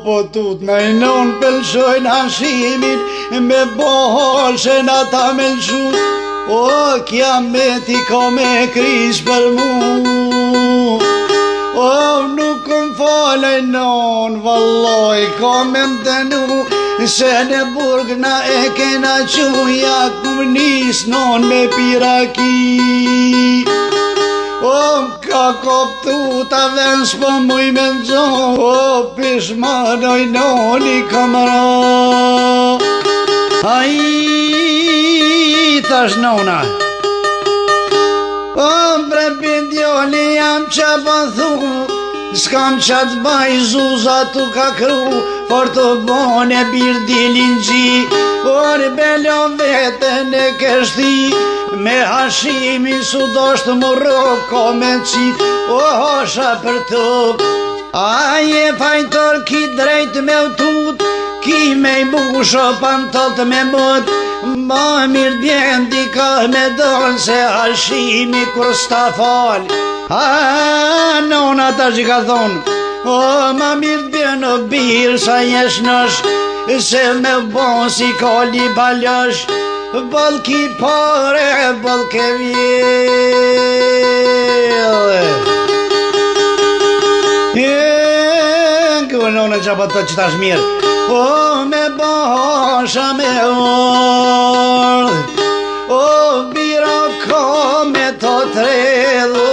po tut me non pëlqojnë hashimin me bohoshen ata me lëshu. O, kiameti ka me krish për mu. O, nuk këm falaj non, valloj, ka me mdenu, se në burg na e kena quja këm nis non me piraki. O, ka koptu ta ven s'po muj me nxon, o, pishmanoj noni kamara. Ai, tash nona. O, bre bindjoni jam qa pëthu, s'kam qa t'baj zuza tu ka kru, por të bone bir dilin gji, por belo vetën e kështi, me hashimi su dosht më roko me qit, o hosha për tu. Aje fajtor ki drejt me utut, ki me i busho pantot me mut, ma mirë bjendi ka me dollë se hashimi kur s'ta fal. A, nona ta që ka thonë, o, ma mirë bjenë o birë sa jesh nësh, se me bon si koli baljosh, balki pare, balke vjellë. Këve nona që apë të që tash mirë, o, me bosha me ordë, o, bira ka me të tredhu,